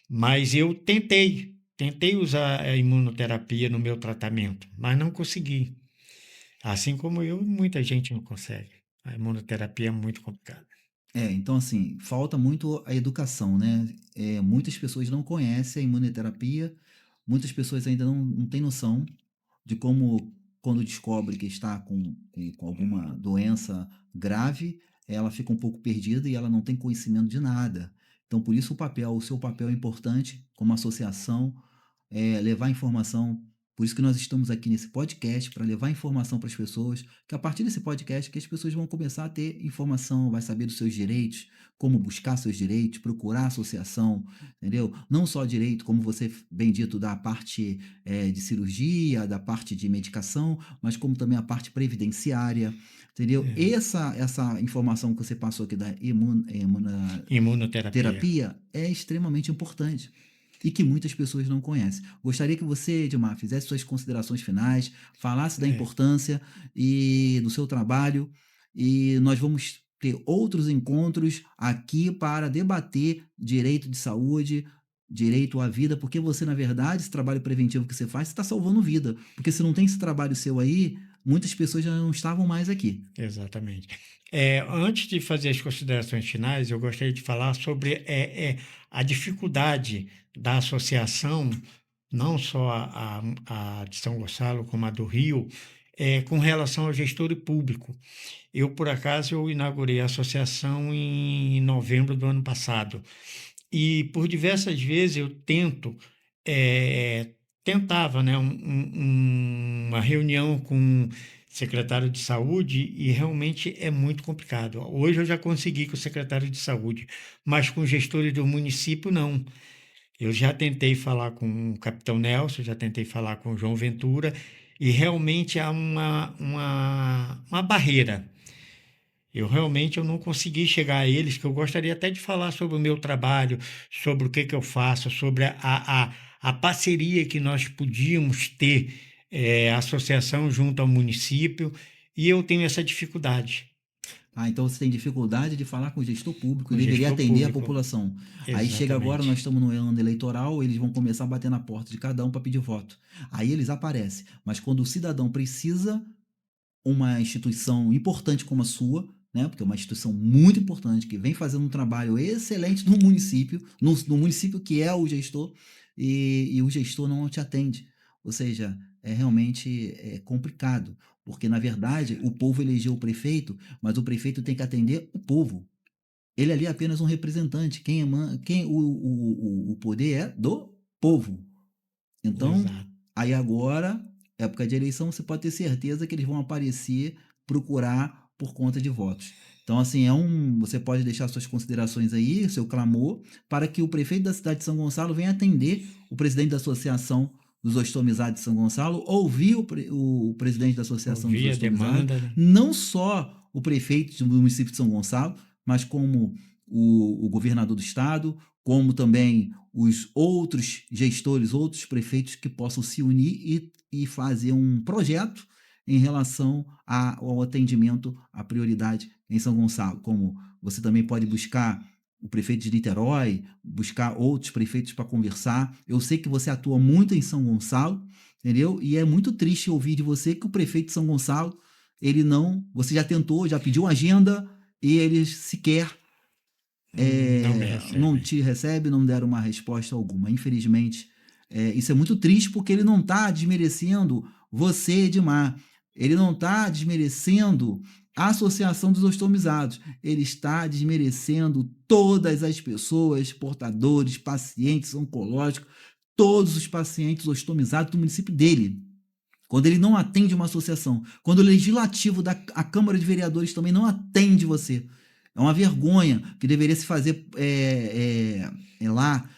mas eu tentei. tentei usar a imunoterapia no meu tratamento, mas não consegui. Assim como eu, muita gente não consegue. A imunoterapia é muito complicada. Então assim, falta muito a educação, né? Muitas pessoas não conhecem a imunoterapia, muitas pessoas ainda não têm noção de como, quando descobre que está com alguma doença grave, ela fica um pouco perdida e ela não tem conhecimento de nada. Então, por isso o seu papel é importante como associação, levar informação. Por isso que nós estamos aqui nesse podcast, para levar informação para as pessoas, que a partir desse podcast que as pessoas vão começar a ter informação, vai saber dos seus direitos, como buscar seus direitos, procurar associação, entendeu? Não só direito, como você bem dito, da parte de cirurgia, da parte de medicação, mas como também a parte previdenciária, entendeu? É, Essa informação que você passou aqui da imunoterapia. imunoterapia é extremamente importante e que muitas pessoas não conhecem. Gostaria que você, Edmar, fizesse suas considerações finais, falasse da É, importância e do seu trabalho, e nós vamos ter outros encontros aqui para debater direito de saúde, direito à vida, porque você, na verdade, esse trabalho preventivo que você faz, você está salvando vida. Porque se não tem esse trabalho seu aí, muitas pessoas já não estavam mais aqui. exatamente. Antes de fazer as considerações finais, eu gostaria de falar sobre a dificuldade da associação, não só a de São Gonçalo, como a do Rio, com relação ao gestor público. Eu, por acaso, eu inaugurei a associação em novembro do ano passado. E por diversas vezes eu tentava, né, uma reunião com o secretário de saúde e realmente é muito complicado. Hoje eu já consegui com o secretário de saúde, mas com os gestores do município não. Eu já tentei falar com o Capitão Nelson, já tentei falar com o João Ventura e realmente há uma barreira. Eu não consegui chegar a eles, que eu gostaria até de falar sobre o meu trabalho, sobre o que eu faço, sobre a parceria que nós podíamos ter, a associação junto ao município, e eu tenho essa dificuldade Então você tem dificuldade de falar com o gestor público com e o deveria gestor atender a público. população. Aí chega agora, nós Exatamente. estamos no ano eleitoral, eles vão começar a bater na porta de cada um para pedir voto. Aí eles aparecem. Mas quando o cidadão precisa, uma instituição importante como a sua, né, porque é uma instituição muito importante, que vem fazendo um trabalho excelente no município, no município que é o gestor, e o gestor não te atende. Ou seja, é realmente complicado, porque na verdade o povo elegeu o prefeito, mas o prefeito tem que atender o povo. Ele ali é apenas um representante. O poder é do povo. Então, Exato. aí agora, época de eleição, você pode ter certeza que eles vão aparecer, procurar por conta de votos. Então, assim, você pode deixar suas considerações aí, seu clamor, para que o prefeito da cidade de São Gonçalo venha atender o presidente da Associação dos Ostomizados de São Gonçalo, ouvir o presidente da Associação dos Ouvir a Ostomizados, demanda, né? não só o prefeito do município de São Gonçalo, mas como o governador do estado, como também os outros gestores, outros prefeitos que possam se unir e fazer um projeto em relação ao atendimento à prioridade em São Gonçalo. Como você também pode buscar o prefeito de Niterói, buscar outros prefeitos para conversar. Eu sei que você atua muito em São Gonçalo, entendeu? E é muito triste ouvir de você que o prefeito de São Gonçalo, ele não, você já tentou, já pediu agenda e ele sequer Não me não recebem. te recebe, não deram uma resposta alguma. Infelizmente, isso é muito triste porque ele não está desmerecendo você, Edmar. Ele não está desmerecendo a Associação dos Ostomizados. Ele está desmerecendo todas as pessoas, portadores, pacientes oncológicos, todos os pacientes ostomizados do município dele. Quando ele não atende uma associação, quando o legislativo da a Câmara de Vereadores também não atende você, é uma vergonha que deveria se fazer lá,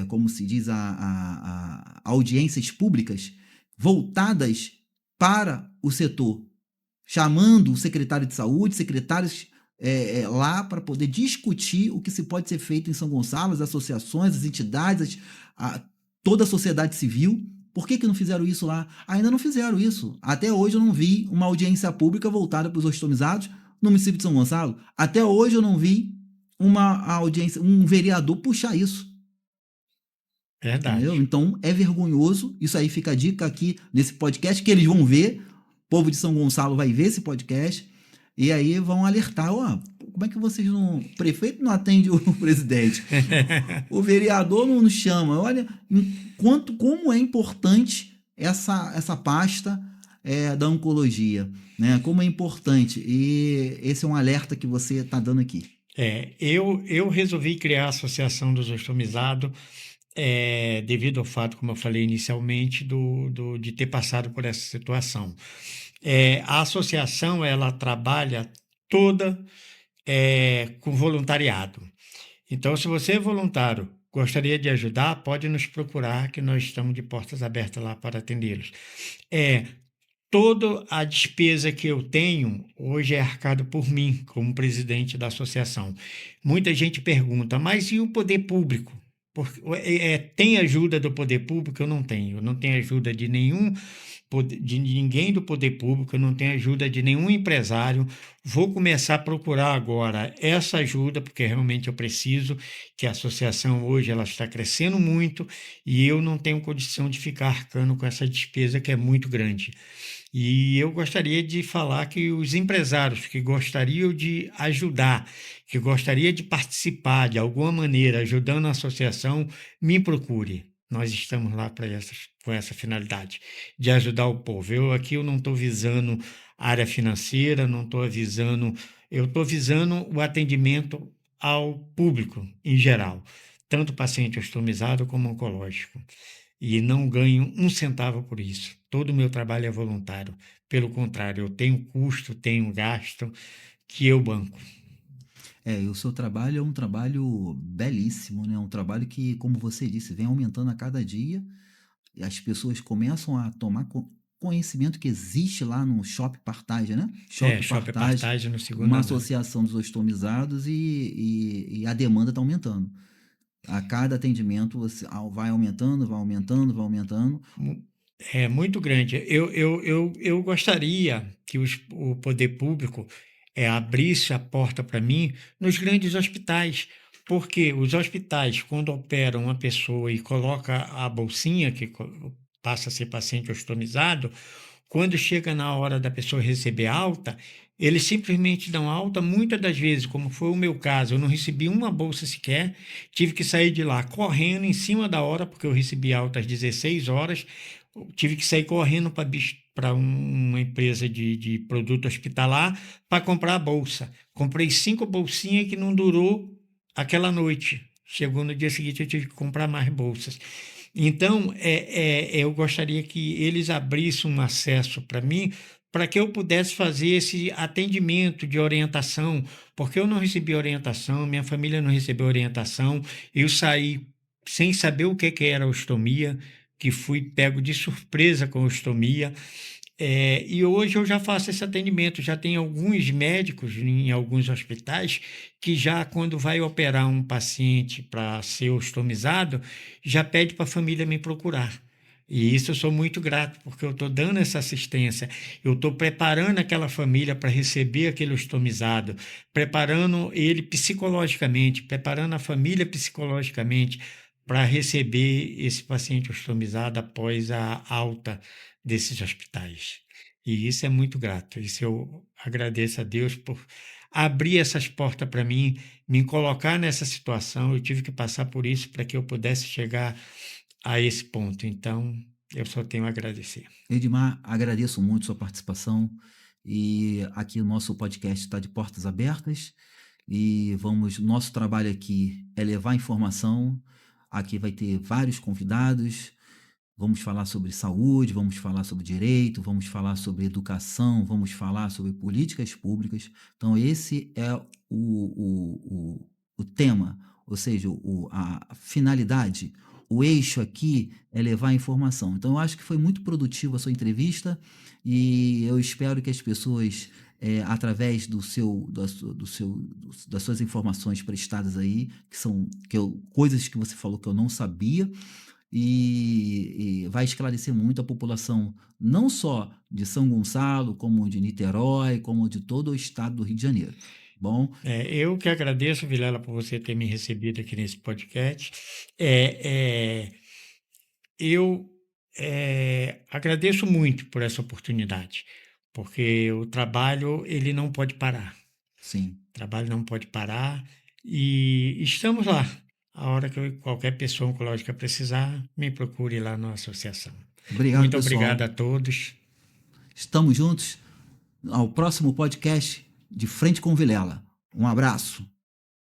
como se diz, audiências públicas voltadas para o setor, chamando o secretário de saúde, secretários lá para poder discutir o que se pode ser feito em São Gonçalo, as associações, as entidades, toda a sociedade civil. Por que não fizeram isso lá? Ainda não fizeram isso. Até hoje eu não vi uma audiência pública voltada para os ostomizados no município de São Gonçalo. Até hoje eu não vi uma audiência, um vereador puxar isso. Entendeu? Verdade. Então é vergonhoso. Isso aí fica a dica aqui nesse podcast que eles vão ver. O povo de São Gonçalo vai ver esse podcast e aí vão alertar, ó, como é que vocês não, o prefeito não atende o presidente, o vereador não nos chama. Olha, como é importante essa pasta da oncologia, né? Como é importante. E esse é um alerta que você está dando aqui. Eu resolvi criar a Associação dos Ostomizados devido ao fato, como eu falei inicialmente, de ter passado por essa situação. A associação, ela trabalha toda com voluntariado. Então, se você é voluntário, gostaria de ajudar, pode nos procurar, que nós estamos de portas abertas lá para atendê-los. É, Toda a despesa que eu tenho hoje é arcada por mim, como presidente da associação. Muita gente pergunta, mas e o poder público? Tem ajuda do poder público? Eu não tenho ajuda de de ninguém do poder público, eu não tenho ajuda de nenhum empresário. Vou começar a procurar agora essa ajuda, porque realmente eu preciso, que a associação hoje ela está crescendo muito e eu não tenho condição de ficar arcando com essa despesa que é muito grande. E eu gostaria de falar que os empresários que gostariam de ajudar, que gostariam de participar de alguma maneira, ajudando a associação, me procure. Nós estamos lá com essa finalidade, de ajudar o povo. Eu não estou visando área financeira, não estou visando, eu estou visando o atendimento ao público em geral, tanto paciente ostomizado como oncológico, e não ganho um centavo por isso. Todo o meu trabalho é voluntário. Pelo contrário, eu tenho custo, tenho gasto que eu banco. E o seu trabalho é um trabalho belíssimo, né? Um trabalho que, como você disse, vem aumentando a cada dia. E as pessoas começam a tomar conhecimento que existe lá no Shop Partage, né? Shop Shopping Partage, Partage no segundo uma andar. associação dos ostomizados e a demanda está aumentando. A cada atendimento você vai aumentando, vai aumentando, vai aumentando. É muito grande. Eu gostaria que o poder público abrisse a porta para mim nos grandes hospitais, porque os hospitais, quando operam uma pessoa e coloca a bolsinha, passa a ser paciente ostomizado, quando chega na hora da pessoa receber alta, eles simplesmente dão alta. Muitas das vezes, como foi o meu caso, eu não recebi uma bolsa sequer, tive que sair de lá correndo em cima da hora, porque eu recebi alta às 16 horas, tive que sair correndo para uma empresa de produto hospitalar para comprar a bolsa. Comprei 5 bolsinhas que não durou aquela noite. Chegou no dia seguinte, eu tive que comprar mais bolsas. Então, eu gostaria que eles abrissem um acesso para mim, para que eu pudesse fazer esse atendimento de orientação, porque eu não recebi orientação, minha família não recebeu orientação, eu saí sem saber o que era ostomia, que fui pego de surpresa com ostomia. E hoje eu já faço esse atendimento. Já tem alguns médicos em alguns hospitais que já, quando vai operar um paciente para ser ostomizado, já pede para a família me procurar. E isso eu sou muito grato, porque eu estou dando essa assistência, eu estou preparando aquela família para receber aquele ostomizado, preparando ele psicologicamente, preparando a família psicologicamente para receber esse paciente ostomizado após a alta desses hospitais. E isso é muito grato. Isso eu agradeço a Deus por abrir essas portas para mim, me colocar nessa situação. Eu tive que passar por isso para que eu pudesse chegar a esse ponto. Então, eu só tenho a agradecer. Edmar, agradeço muito sua participação e aqui o nosso podcast está de portas abertas e nosso trabalho aqui é levar informação. Aqui vai ter vários convidados. Vamos falar sobre saúde, vamos falar sobre direito, vamos falar sobre educação, vamos falar sobre políticas públicas. Então, esse é o tema, ou seja, a finalidade. O eixo aqui é levar a informação. Então, eu acho que foi muito produtiva a sua entrevista e eu espero que as pessoas, através das suas informações prestadas aí, coisas que você falou que eu não sabia, e vai esclarecer muito a população, não só de São Gonçalo, como de Niterói, como de todo o estado do Rio de Janeiro. Bom, Eu que agradeço, Vilela, por você ter me recebido aqui nesse podcast. É, é, eu agradeço muito por essa oportunidade, porque o trabalho ele não pode parar. Sim. O trabalho não pode parar e estamos lá. A hora que qualquer pessoa oncológica precisar, me procure lá na associação. Obrigado, Muito obrigado pessoal. a todos. Estamos juntos ao próximo podcast de Frente com Vilela. Um abraço.